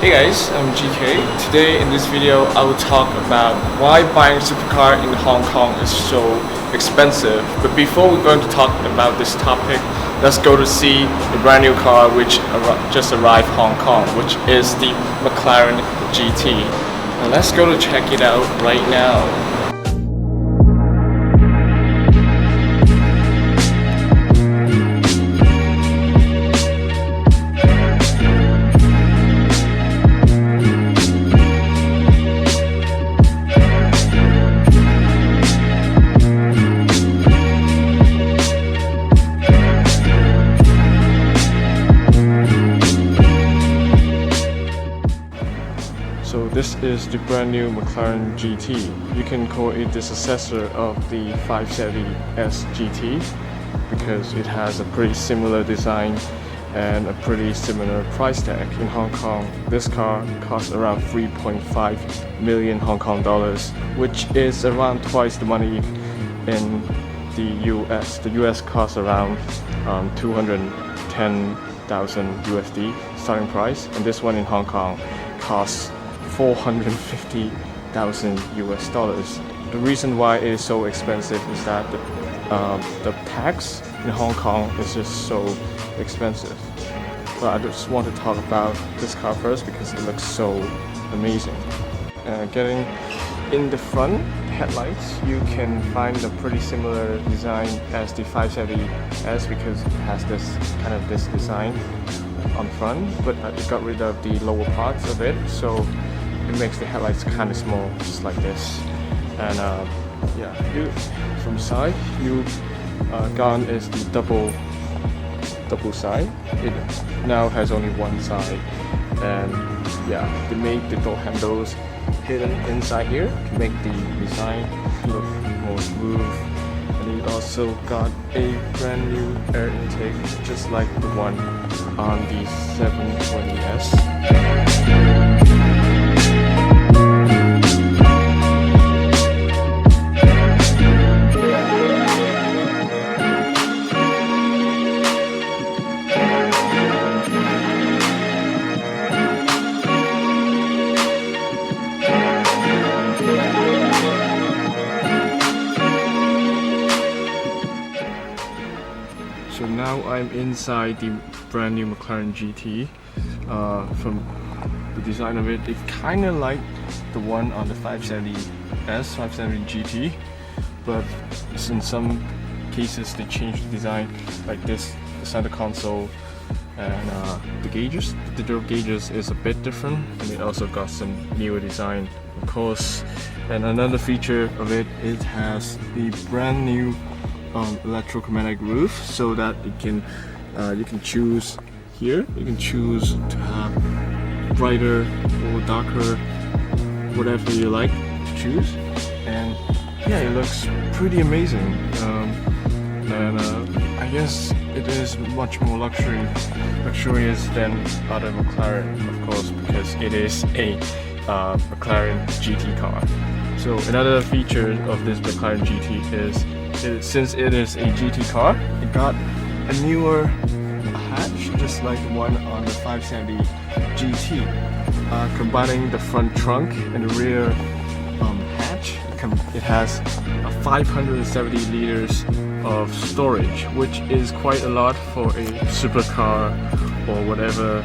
Hey guys, I'm GK. Today in this video I will talk about why buying a supercar in Hong Kong is so expensive. But before we're going to talk about this topic, let's go to see the brand new car which just arrived Hong Kong, which is the McLaren GT. And let's go to check it out right now. So this is the brand new McLaren GT. You can call it the successor of the 570S GT because it has a pretty similar design and a pretty similar price tag. In Hong Kong, this car costs around 3.5 million Hong Kong dollars, which is around twice the money in the US. The US costs around 210,000 USD starting price, and this one in Hong Kong costs 450,000 US dollars. The reason why it is so expensive is that the tax in Hong Kong is just so expensive. But I just want to talk about this car first because it looks so amazing. Getting in the front headlights, you can find a pretty similar design as the 570S because it has this design on front, but it got rid of the lower parts of it, so it makes the headlights kind of small, just like this. And yeah, from side, gone is the double side. It now has only one side, and yeah, they made the door handles hidden inside here to make the design look more smooth. And it also got a brand new air intake, just like the one on the 720S. So now I'm inside the brand new McLaren GT. From the design of it, it's kind of like the one on the 570S, 570 GT, but in some cases they changed the design, like this, the center console, and the gauges. The door gauges is a bit different, and it also got some newer design, of course. And another feature of it, it has the brand new electromagnetic roof, so that it can you can choose here. You can choose to have brighter or darker, whatever you like to choose. And yeah, it looks pretty amazing. And I guess it is much more luxurious than other McLaren, of course, because it is a McLaren GT car. So another feature of this McLaren GT is, since it is a GT car, it got a newer hatch, just like the one on the 570 GT, combining the front trunk and the rear hatch. It has 570 liters of storage, which is quite a lot for a supercar or whatever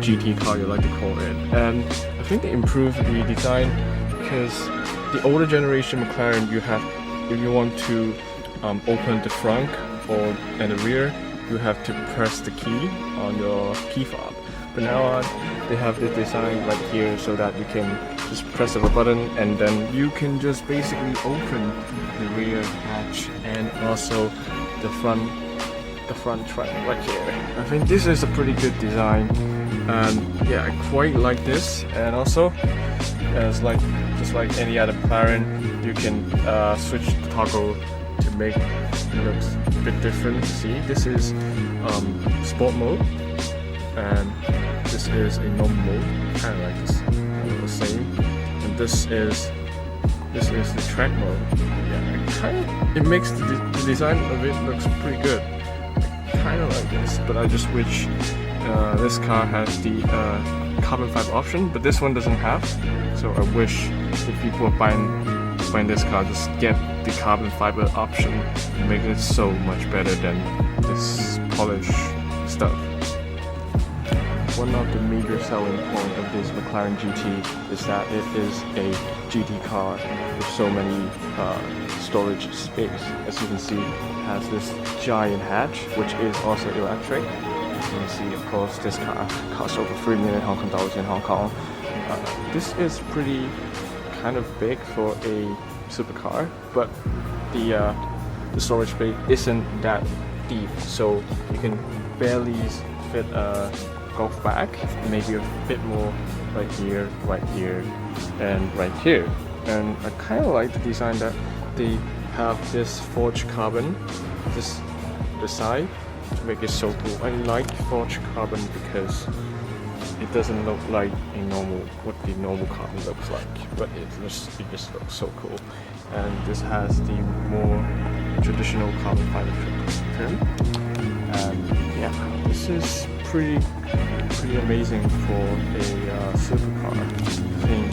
GT car you like to call it. And I think they improved the design because the older generation McLaren, if you want to open the front and the rear, you have to press the key on your key fob. But now on, they have this design right here so that you can just press of a button and then you can just basically open the rear hatch and also the front trunk right here. I think this is a pretty good design, And yeah, I quite like this. And also, as like just like any other McLaren, you can switch the toggle to make it look a bit different. See, this is sport mode, and this is a normal mode, kind of like this, the same. And this is the track mode. Yeah, it makes the design of it looks pretty good. Kind of like this, but I just wish this car has the carbon fiber option, but this one doesn't have. So I wish if people are buying this car, just get the carbon fiber option, make it so much better than this polished stuff. One of the major selling points of this McLaren GT is that it is a GT car with so many storage space. As you can see, it has this giant hatch, which is also electric. As you can see, of course, this car costs over 3 million Hong Kong dollars in Hong Kong. This is pretty kind of big for a supercar, but the storage space isn't that deep, so you can barely fit a golf bag, maybe a bit more right here, and right here. And I kind of like the design that they have this forged carbon, this side, to make it so cool. I like forged carbon because it doesn't look like what the normal carbon looks like, but it just looks so cool. And this has the more traditional carbon fiber trim. And yeah, this is pretty amazing for a supercar. I think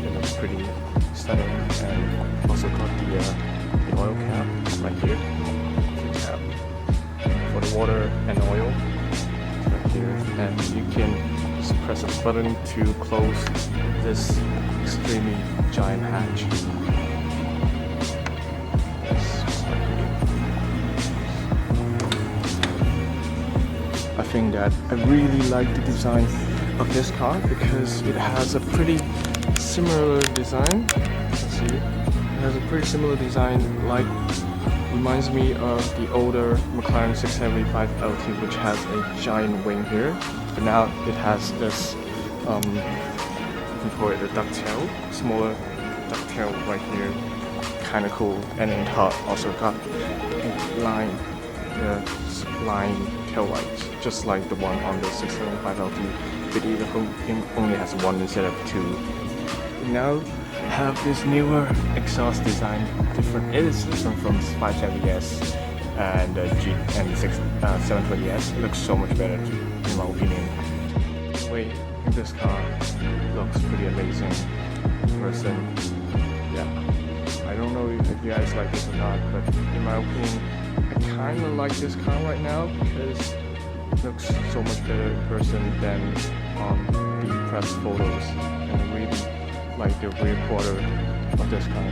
it looks pretty stunning, and also got the oil cap right here, cap for the water and oil right here, and you can just press a button to close this extremely giant hatch. I think that I really like the design of this car because it has a pretty similar design. Let's see, it has a pretty similar design, like reminds me of the older McLaren 675 LT, which has a giant wing here, but now it has this you can call it a ducktail, smaller ducktail right here, kind of cool. And in top also got line tail lights, just like the one on the 675 LT, but it only has one instead of two. We now have this newer exhaust design. It is different from 570S and the 720S. It looks so much better, in my opinion. Wait, this car looks pretty amazing in person. Yeah, I don't know if you guys like this or not, but in my opinion, I kind of like this car right now because it looks so much better in person than on the press photos, and I really like the rear quarter of this car.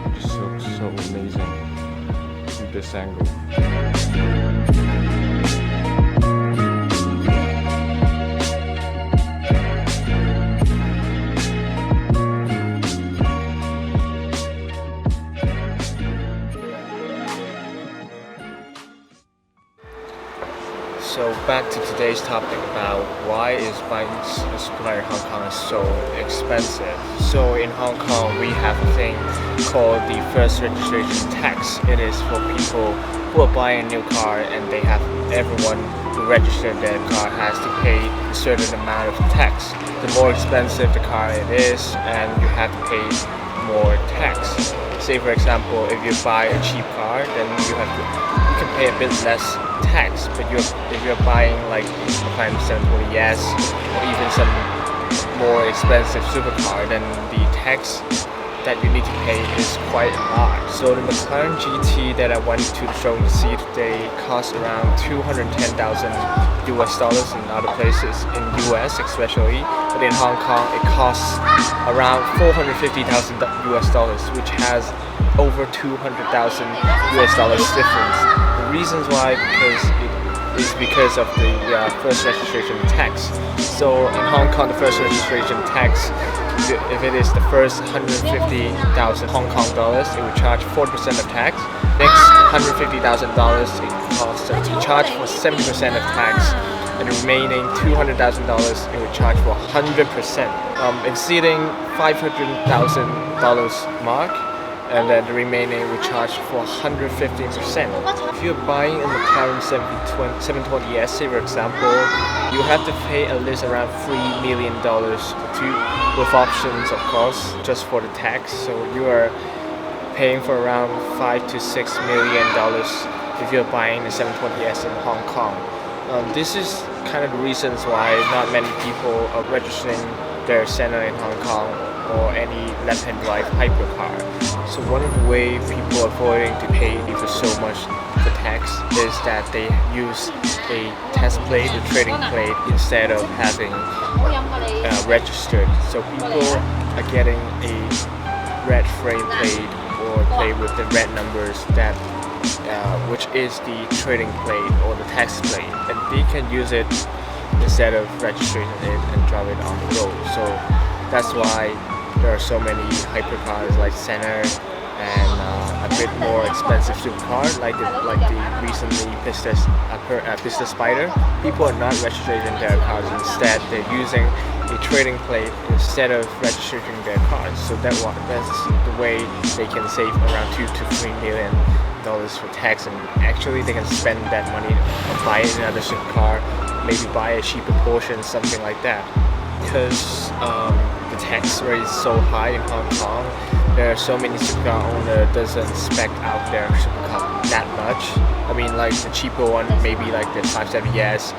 It just looks so amazing from this angle. So back to today's topic about why is buying a supercar in Hong Kong so expensive. So in Hong Kong we have a thing called the first registration tax. It is for people who are buying a new car, and they have everyone who registered their car has to pay a certain amount of tax. The more expensive the car it is, and you have to pay more tax. Say for example, if you buy a cheap car, then you can pay a bit less tax, but if you're buying like a 720S or even some more expensive supercar, then the tax that you need to pay is quite large. So the McLaren GT that I went to the showroom to see today costs around $210,000 in other places, in US especially, but in Hong Kong it costs around $450,000, which has over $200,000 difference. The reasons why is because of the first registration tax. So in Hong Kong, the first registration tax, if it is the first 150,000 Hong Kong dollars, it would charge 40% of tax. Next $150,000, it costs to charge for 70% of tax. and the remaining $200,000 it would charge for 100%, exceeding $500,000 mark, and then the remaining would charge for 115%. If you're buying a McLaren 720S, for example, you have to pay at least around $3 million with options, of course, just for the tax. So you are paying for around $5 to $6 million if you're buying the 720S in Hong Kong. This is kind of the reasons why not many people are registering their Senna in Hong Kong or any left-hand drive hypercar. So one of the ways people are avoiding to pay for so much for tax is that they use a test plate, a trading plate, instead of having registered. So people are getting a red frame plate or plate with the red numbers that which is the trading plate or the tax plate, and they can use it instead of registering it and drive it on the road. So that's why there are so many hypercars like Senna and a bit more expensive supercar like the recently Pista Spider. People are not registering their cars. Instead, they're using a trading plate instead of registering their cars. So that's the way they can save around $2 to $3 million for tax, and actually they can spend that money on buying another supercar, maybe buy a cheaper portion, something like that. Because the tax rate is so high in Hong Kong, there are so many supercar owners doesn't spec out their supercar that much. I mean, like the cheaper one, maybe like the 570S,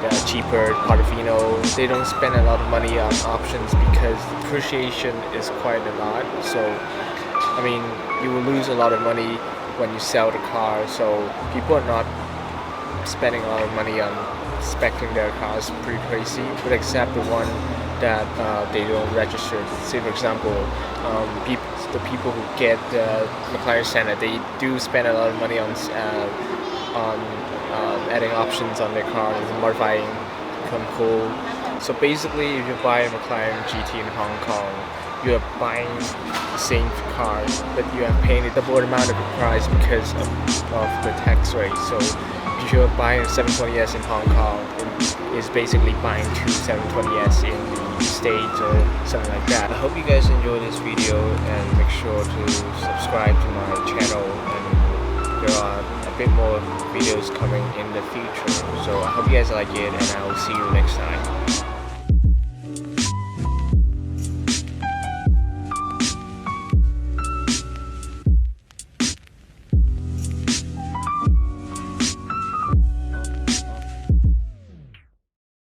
the cheaper Portofino, they don't spend a lot of money on options because the depreciation is quite a lot. So I mean, you will lose a lot of money when you sell the car. So people are not spending a lot of money on specing their cars pretty crazy, but except the one that they don't register. Say for example, the people who get the McLaren Senna, they do spend a lot of money on adding options on their car and modifying become cool. So basically, if you buy a McLaren GT in Hong Kong, you are buying the same car, but you are paying the double amount of the price because of the tax rate. So if you're buying a 720S in Hong Kong, it's basically buying two 720S in the States or something like that. I hope you guys enjoyed this video, and make sure to subscribe to my channel, and there are a bit more videos coming in the future. So I hope you guys like it, and I will see you next time.